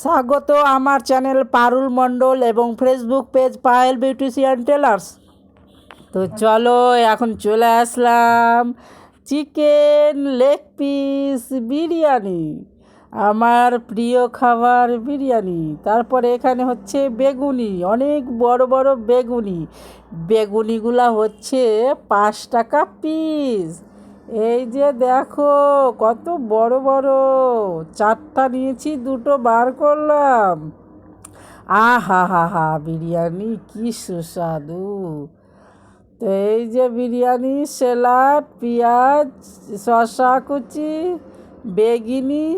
স্বাগত আমার চ্যানেল পারুল মণ্ডল এবং Facebook page Payel beautician tailors. তো চলো এখন চলে আসলাম চিকেন লেগ পিস বিরিয়ানি, আমার প্রিয় খাবার বিরিয়ানি। তারপরে এখানে হচ্ছে বেগুনি, অনেক বড় বড় বেগুনি। বেগুনিগুলা হচ্ছে 5 টাকা পিস। এই যে দেখো কত বড় বড়, 4টা নিয়েছি, 2টো বার করলাম। আহা হা হা, বিরিয়ানি কি সুস্বাদু। তো এই যে বিরিয়ানি, স্যালাড, পেঁয়াজ, শসা কুচি, বেগুনি,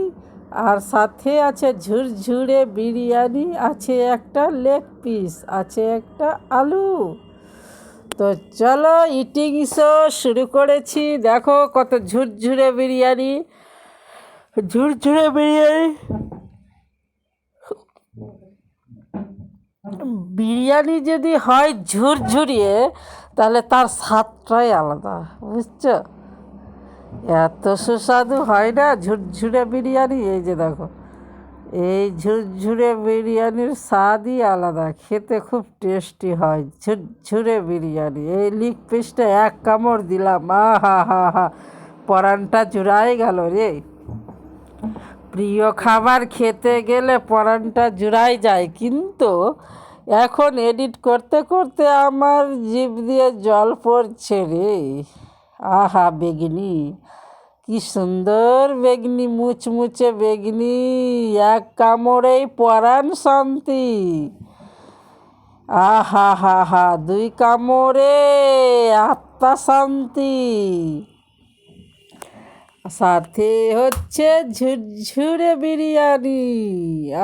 আর সাথে আছে ঝুরঝুরে বিরিয়ানি, আছে একটা লেগ পিস, আছে একটা আলু। তো চলো ইটিং শো শুরু করেছি। দেখো কত ঝুরঝুরে বিরিয়ানি, ঝুরঝুরে বিরিয়ানি। বিরিয়ানি যদি হয় ঝুরঝুরিয়ে, তাহলে তার স্বাদটাই আলাদা, বুঝছো? এত সুস্বাদু হয় না ঝুরঝুরে বিরিয়ানি। এই যে দেখো, এই ঝুরঝুরে বিরিয়ানির স্বাদই আলাদা, খেতে খুব টেস্টি হয় ঝুরঝুরে বিরিয়ানি। এই লিগ পিসটা এক কামড় দিলাম, আহা হা হা, পরানটা জুড়াই গেল রে। প্রিয় খাবার খেতে গেলে পরানটা জুড়াই যায়, কিন্তু এখন এডিট করতে করতে আমার জিভ দিয়ে জল পড়ছে রে। আহা, বেগনি কি সুন্দর বেগনি, মুচমুচে বেগনি, এক কামড়েই পরাণ শান্তি। আহা হা হা, 2 কামড়ে আত্মা শান্তি। সাথে হচ্ছে ঝুরঝুরে বিরিয়ানি,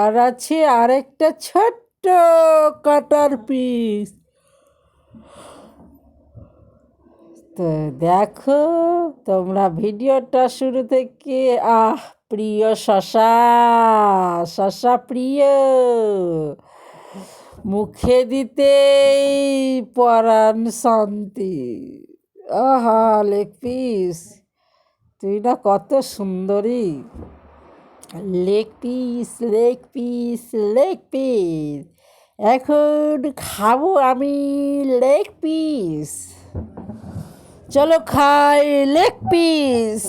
আর আছে আরেকটা ছোট্ট কাটার পিস। তো দেখো তোমরা ভিডিওটা শুরু থেকে। প্রিয় শশা, শশা প্রিয়, মুখে দিতেই পরাণ শান্তি। আহা, লেগ পিস, তুই না কত সুন্দরী। Leg piece, leg piece, leg piece, এখন খাবো আমি লেগ পিস। চলো খাই লেগ পিস।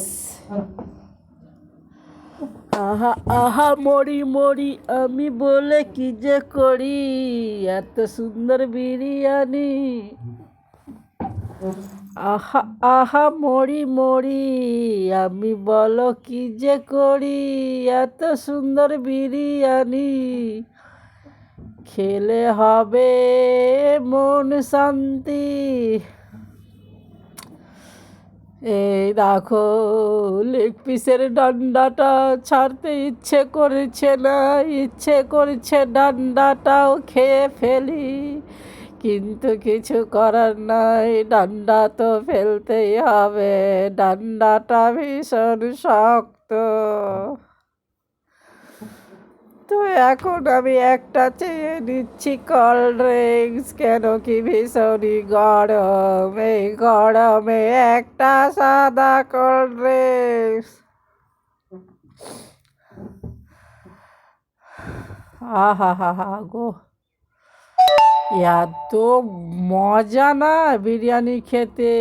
আহা আহা, মরি মরি আমি বলে কি যে করি, এত সুন্দর বিরিয়ানি। আহা আহা, মরি মরি আমি বলো কি যে করি, এত সুন্দর বিরিয়ানি। খেলে হবে মন শান্তি। এই দেখো, লেগ পিসের ডান্ডাটা ছাড়তে ইচ্ছে করেছে না, ইচ্ছে করছে ডান্ডাটাও খেয়ে ফেলি, কিন্তু কিছু করার নাই, ডান্ডা তো ফেলতেই হবে, ডান্ডাটা ভীষণ শক্ত। তো এখন আমি একটা চেয়ে নিচ্ছি কোল্ড ড্রিঙ্কস, কেন কি ভীষণই গরম, এই গরমে একটা সাদা কোল্ড ড্রিঙ্কস। আহা হা হা গো, এত মজা না বিরিয়ানি খেতে।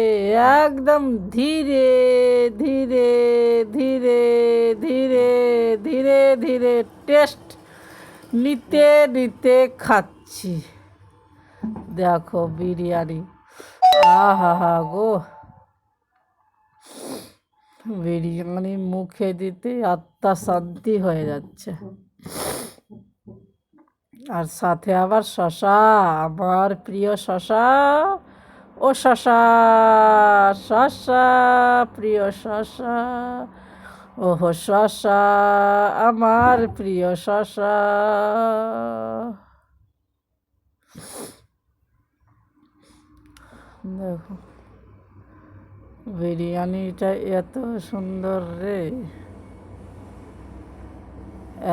একদম ধীরে ধীরে ধীরে ধীরে ধীরে ধীরে টেস্ট নিতে নিতে খাচ্ছি। দেখো বিরিয়ানি, আহা হা গো, বিরিয়ানি মুখে দিতে আত্মা শান্তি হয়ে যাচ্ছে। আর সাথে আবার শশা, আমার প্রিয় শশা। ও শশা, শশা, প্রিয় শশা, ওহো শশা, আমার প্রিয় শশা। দেখো বিরিয়ানিটা এত সুন্দর রে,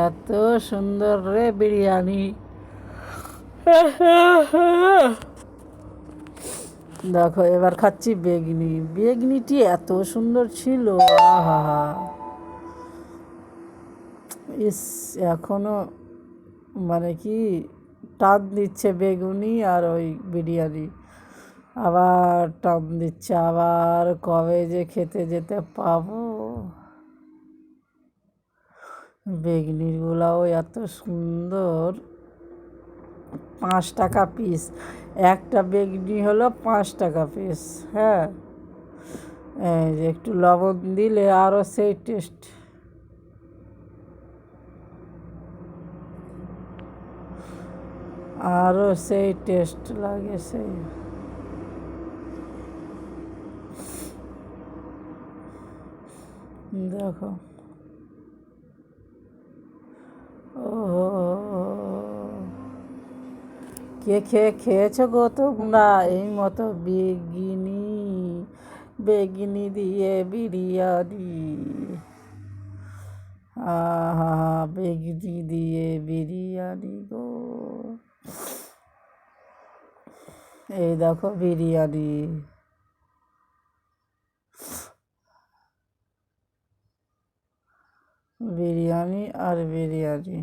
এত সুন্দর রে বিরিয়ানি। দেখো এবার খাচ্ছি বেগনি, বেগনিটি এত সুন্দর ছিল, আহা, ইস, এখনো মানে কি টান দিচ্ছে বেগুনি আর ওই বিরিয়ানি, আবার টান দিচ্ছে, আবার কবে যে খেতে যেতে পাবো। বেগনিগুলাও এত সুন্দর, 5 টাকা পিস, একটা বেগনি হলো 5 টাকা পিস। হ্যাঁ, এই যে একটু লবণ দিলে আরও সেই টেস্ট, আরও সেই টেস্ট লাগে সেই। দেখো, ও কে খেয়েছো গো তোমরা এই মতো বেগিনি, বেগিনি দিয়ে বিরিয়ানি, আহা, বেগনি দিয়ে বিরিয়ানি গো। এই দেখো বিরিয়ানি, বিরিয়ানি আর বিরিয়ানি,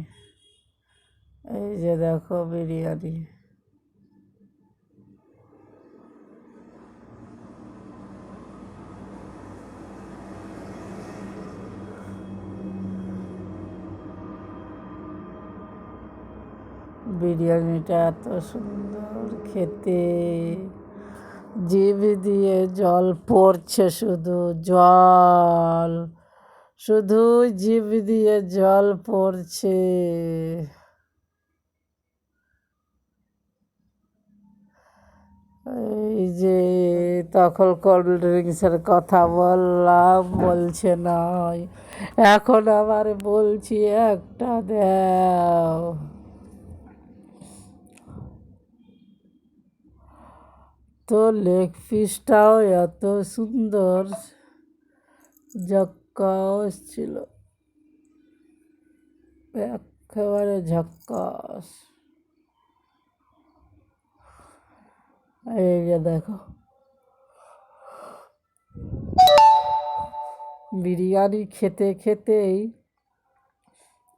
এই যে দেখো বিরিয়ানি। বিরিয়ানিটা এত সুন্দর খেতে, জিভ দিয়ে জল পড়ছে, শুধু জল, শুধু জিভ দিয়ে জল পড়ছে। এই যে তখন কোল্ড ড্রিঙ্কসের কথা বললাম, বলছে নয়, এখন আবার বলছি একটা দাও। তো লেগ পিসটাও এত সুন্দর, ঝক্কাস ছিল, একেবারে ঝক্কাস। এই যে দেখো বিরিয়ানি খেতে খেতেই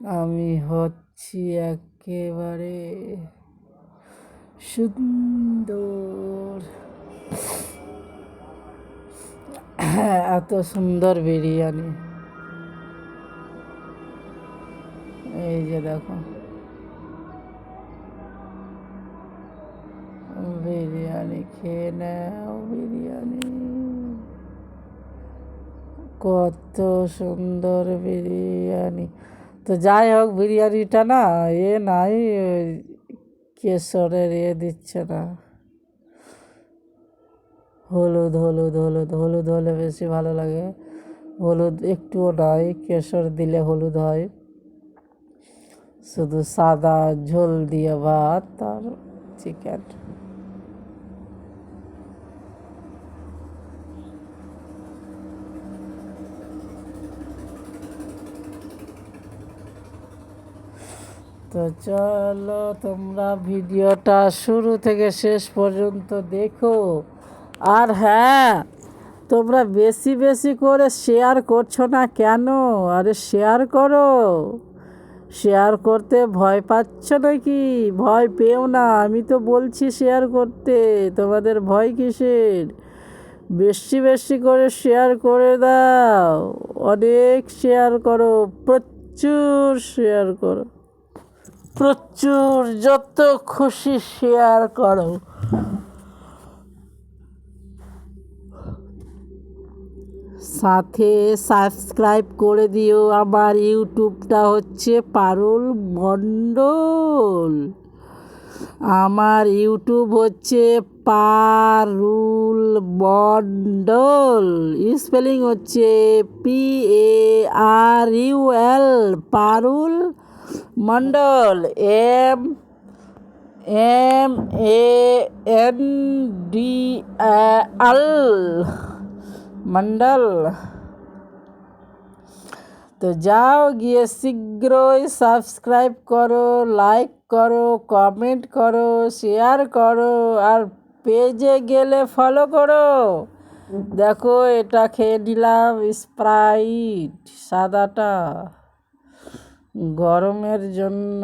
আমি হচ্ছি একেবারে সুন্দর। এত সুন্দর বিরিয়ানি, এই যে দেখো বিরিয়ানি খেয়ে নাও, বিরিয়ানি কত সুন্দর বিরিয়ানি। তো যাই হোক, বিরিয়ানিটা না নাই, কেশরের দিচ্ছে না, হলুদ হলুদ হলুদ হলুদ হলে বেশি ভালো লাগে। হলুদ একটুও নয়, কেশর দিলে হলুদ হয়। শুধু সাদা ঝোল দিয়ে ভাত আর চিকেন। তো চলো তোমরা ভিডিওটা শুরু থেকে শেষ পর্যন্ত দেখো। আর হ্যাঁ, তোমরা বেশি বেশি করে শেয়ার করছো না কেন? আরে শেয়ার করো, শেয়ার করতে ভয় পাচ্ছ নাকি? ভয় পেও না, আমি তো বলছি শেয়ার করতে, তোমাদের ভয় কিসের? বেশি বেশি করে শেয়ার করে দাও, অনেক শেয়ার করো, প্রচুর শেয়ার করো, প্রচুর, যত খুশি শেয়ার করো। সাথে সাবস্ক্রাইব করে দিও। আমার ইউটিউবটা হচ্ছে পারুল মণ্ডল, আমার ইউটিউব হচ্ছে পারুল মণ্ডল, স্পেলিং হচ্ছে PARUL, পারুল মণ্ডল, MANDL মণ্ডল। তো যাও গিয়ে শীঘ্রই সাবস্ক্রাইব করো, লাইক করো, কমেন্ট করো, শেয়ার করো, আর পেজে গেলে ফলো করো। দেখো এটা খেয়ে নিলাম স্প্রাইট সাদাটা, গরমের জন্য।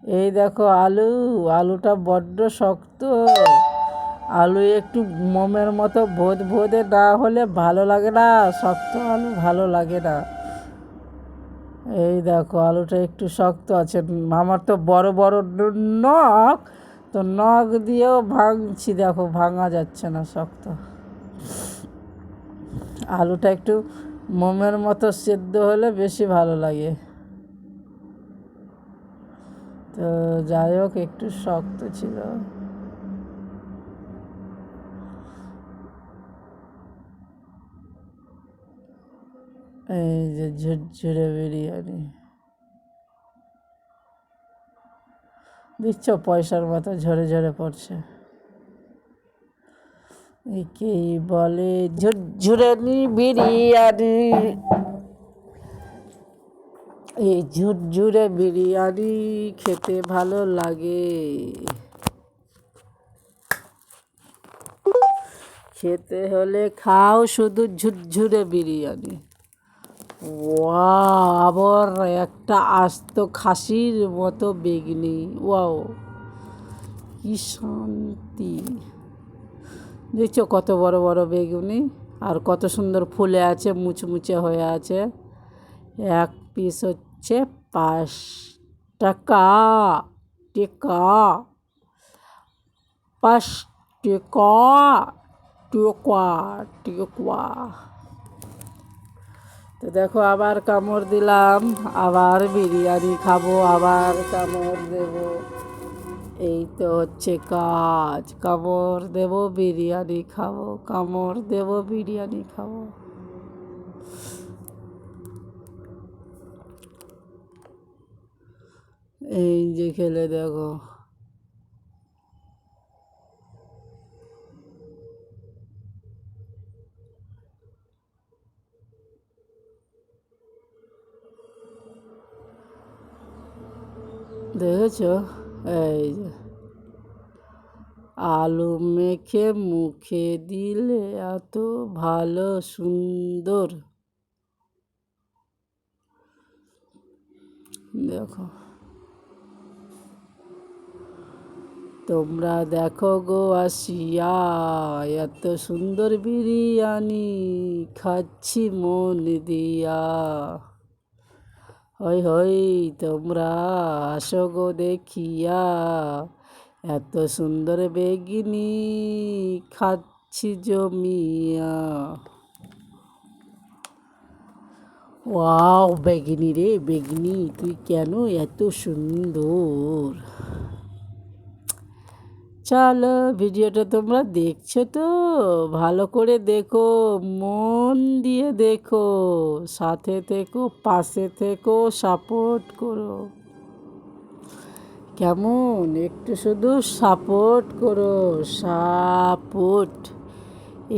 এই দেখো আলু, আলুটা বড্ড শক্ত। আলু একটু মোমের মতো ভোদ ভোদে না হলে ভালো লাগে না, শক্ত আলু ভালো লাগে না। এই দেখো আলুটা একটু শক্ত আছে। আমার তো বড় বড় নখ, তো নখ দিয়েও ভাঙছি, দেখো ভাঙা যাচ্ছে না, শক্ত। আলুটা একটু মোমের মতো সেদ্ধ হলে বেশি ভালো লাগে। তো যাই হোক, একটু শক্ত ছিল। এই যে ঝুরঝুরে বিরিয়ানি দিচ্ছ, পয়সার মতো ঝরে ঝরে পড়ছে। একেই বলে ঝুরঝুরানি বিরিয়ানি। এই ঝুরঝুরে বিরিয়ানি খেতে ভালো লাগে। খেতে হলে খাও শুধু ঝুরঝুরে বিরিয়ানি। ওয়াও, আবার একটা আস্ত খাসির মতো বেগনি। ওয়াও, কি শান্তি। দেখছো কত বড় বড় বেগুনি, আর কত সুন্দর ফুলে আছে, মুচমুচে হয়ে আছে। এক পিস হচ্ছে 5 টাকা। টেকা, 5 টাকা, টেকা, টেকা। তো দেখো আবার কামড় দিলাম, আবার বিরিয়ানি খাবো, আবার কামড় দেব। এই তো হচ্ছে কাজ, কামড় দেব বিরিয়ানি খাবো, কামড় দেব বিরিয়ানি খাবো। এই যে খেলে দেখো। দেখেছো, এই যে আলু মেখে মুখে দিলে এত ভালো সুন্দর। দেখো, তোমরা দেখো গো আসিয়া, এত সুন্দর বিরিয়ানি খাচ্ছি মন দিয়া। হই হই, তোমরা আসো গো দেখিয়া, এত সুন্দর বেগনি খাচ্ছি জমিয়া। ওয়াও, বেগনি রে বেগনি, তুই কেন এত সুন্দর। চলো, ভিডিওটা তোমরা দেখছো তো, ভালো করে দেখো, মন দিয়ে দেখো, সাথে থেকো, পাশে থেকো, সাপোর্ট করো। কেমন, একটু শুধু সাপোর্ট করো, সাপোর্ট,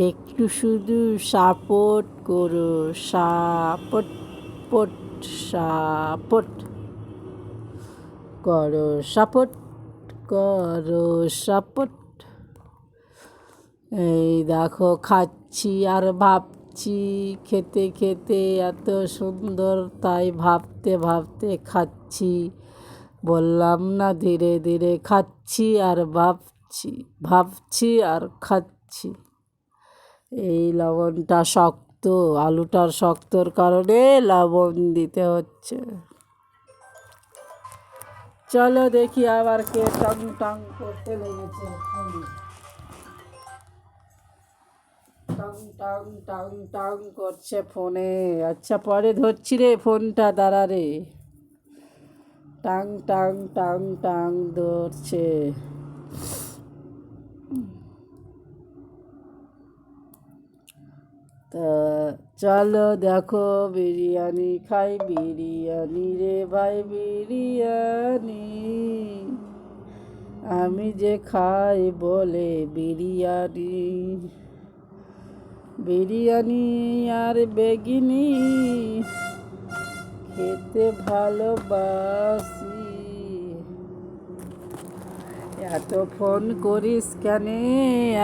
একটু শুধু সাপোর্ট করো, সাপোর্ট, পোট, সাপোর্ট করো, সাপোর্ট করো, সাপোর্ট। এই দেখো খাচ্ছি আর ভাবছি, খেতে খেতে এত সুন্দর, তাই ভাবতে ভাবতে খাচ্ছি। বললাম না, ধীরে ধীরে খাচ্ছি আর ভাবছি, ভাবছি আর খাচ্ছি। এই লবণটা শক্ত, আলুটার শক্তর কারণে লবণ দিতে হচ্ছে। চলো দেখি আবার কে টং টং করতে লেগেছে, টং টং টং টং করছে ফোনে। আচ্ছা, পরে ধরছি রে ফোনটা, দাঁড়া রে। টাং টাং টাং টাং ধরছে। তা চলো দেখো, বিরিয়ানি খাই, বিরিয়ানি রে ভাই বিরিয়ানি। আমি যে খাই বলে বিরিয়ানি, বিরিয়ানি আর বেগিনি খেতে ভালোবাসি। এত ফোন করিস কেন,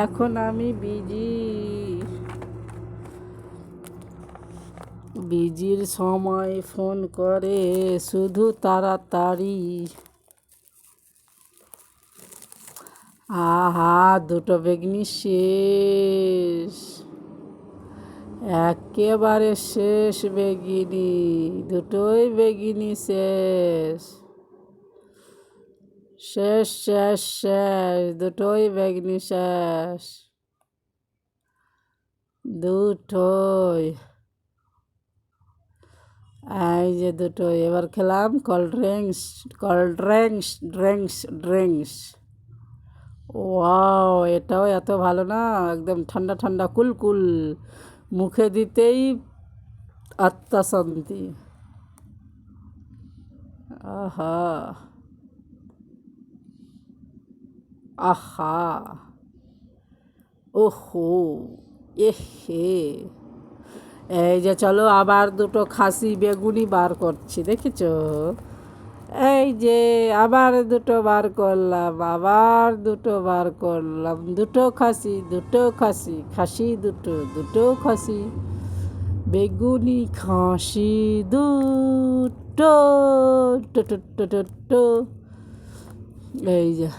এখন আমি বিজি। বিজির সময় ফোন করে শুধু তাড়াতাড়ি। আহা, দুটো বেগনি শেষ, একেবারে শেষ বেগিনি, দুটোই বেগিনি শেষ, শেষ শেষ শেষ, দুটোই বেগনি শেষ, দুটোই। এই যে দুটো, এবার খেলাম cold drinks, cold drinks, drinks drinks. Wow, এটাও এত ভালো না, একদম ঠান্ডা ঠান্ডা কুলকুল, মুখে দিতেই আত্মা শান্তি। আহা, আহা, ওহো, এহে। এই যে চলো আবার দুটো খাসি বেগুনি বার করছি, দেখেছো? এই যে আবার দুটো বার করলাম, আবার দুটো বার করলাম, দুটো খাসি, দুটো খাসি, খাসি দুটো, দুটো খাসি, বেগুনি খাসি দুটো, টো টো টো টো টো। এই যে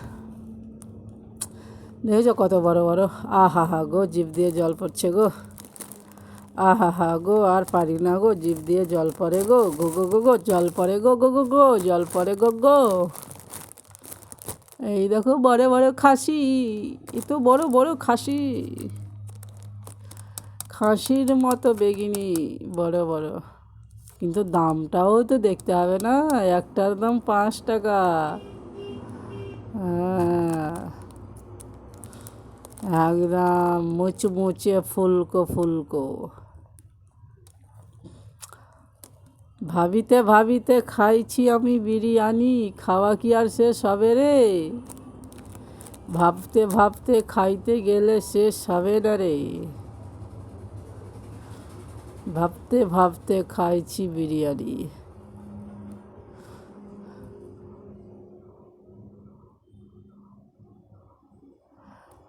দেখেছো কত বড় বড়, আহা হা গো, জিভ দিয়ে জল পড়ছে গো, আহা হা গো, আর পারি না গো, জিভ দিয়ে জল পড়ে গো, গো গো গো গো, জল পড়ে গো, গো গো গো, জল পড়ে গো গো। এই দেখো বড় বড় খাসি, এ তো বড় বড় খাসি, খাসির মতো বেগিনি, বড় বড়। কিন্তু দামটাও তো দেখতে হবে না, একটার দাম 5 টাকা। হ্যাঁ, একদম মুচমুচে ফুলকো ফুলকো। ভাবিতে ভাবিতে খাইছি আমি বিরিয়ানি, খাওয়া কি আর শেষ হবে রে? ভাবতে ভাবতে খাইতে গেলে শেষ হবে না রে, ভাবতে ভাবতে খাইছি বিরিয়ানি।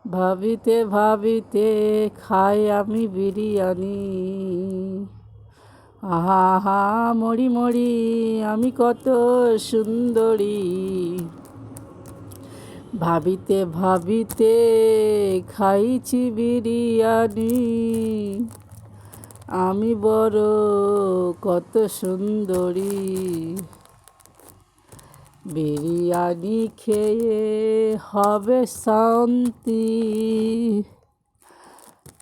ভাবিতে ভাবিতে খাই আমি বিরিয়ানি, আহা হা, মরি মরি আমি কত সুন্দরী। ভাবিতে ভাবিতে খাইছি বিরিয়ানি, আমি বড় কত সুন্দরী। বিরিয়ানি খেয়ে হবে শান্তি।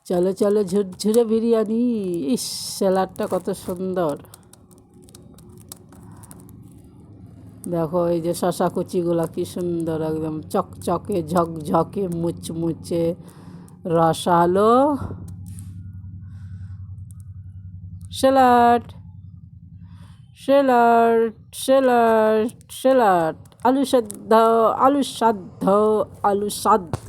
চলো চলো ঝুরঝুরে বিরিয়ানি, ইস স্যালাডটা কত সুন্দর। দেখো এই যে শশা কুচিগুলা কি সুন্দর, একদম চকচকে ঝকঝকে মুচমুচে রসালো স্যালাড, স্যালাড, স্যালাড, স্যালাড, আলু সাদ্ধ, আলু সাদ্ধ, আলু সাদ্ধ।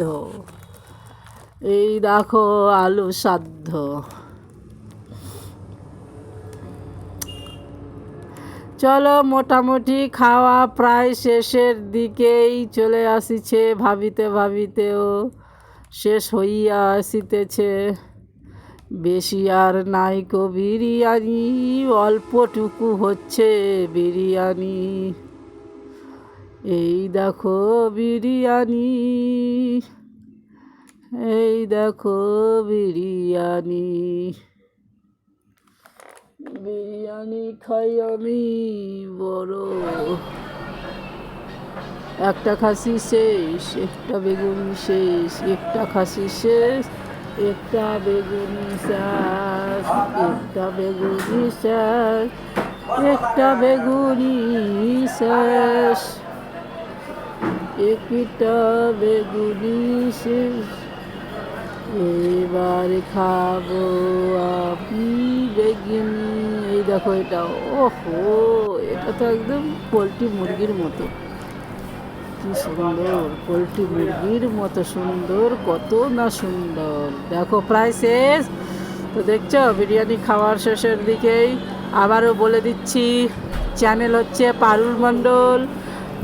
এই দেখো আলু সাদ্ধ। চলো মোটামুটি খাওয়া প্রায় শেষের দিকেই চলে আসিছে, ভাবিতে ভাবিতেও শেষ হইয়া আসিতেছে। বেশি আর নাইকো বিরিয়ানি, অল্পটুকু হচ্ছে বিরিয়ানি। এই দেখো বিরিয়ানি, এই দেখো বিরিয়ানি, বিরিয়ানি খাই আমি বড়। একটা খাসি শেষ, একটা বেগুনি শেষ, একটা খাসি শেষ, একটা বেগুনি শেষ, একটা বেগুনি শেষ, একটা বেগুনি শেষ, একটা বেগুনি শেষ। এবার খাবো আমি বেগুনি। এই দেখো এটা, ওহো, এটা তো একদম পোলট্রি মুরগির মতো, কি সুন্দর, পোলট্রি মুরগির মতো সুন্দর, কত না সুন্দর। দেখো প্রায় শেষ। তো দেখছো বিরিয়ানি খাওয়ার শেষের দিকেই। আবারও বলে দিচ্ছি, চ্যানেল হচ্ছে পারুল মণ্ডল,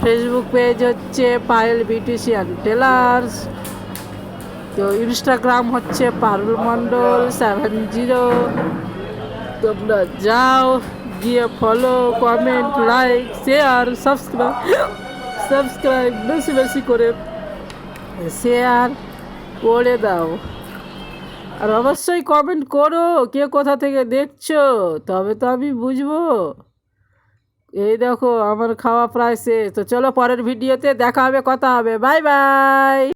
ফেসবুক পেজ হচ্ছে পায়েল বিউটিশিয়ান টেলার্স, তো ইনস্টাগ্রাম হচ্ছে পারুল মণ্ডল 70। তোমরা যাও, গিয়ে follow, comment, like, share, subscribe বেশি বেশি করে শেয়ার করে দাও, আর অবশ্যই কমেন্ট করো কে কোথা থেকে দেখছো, তবে তো আমি বুঝবো। এই দেখো আমার খাওয়া প্রায় শেষ, তো চলো পরের ভিডিওতে দেখা হবে, কথা হবে, বাই বাই।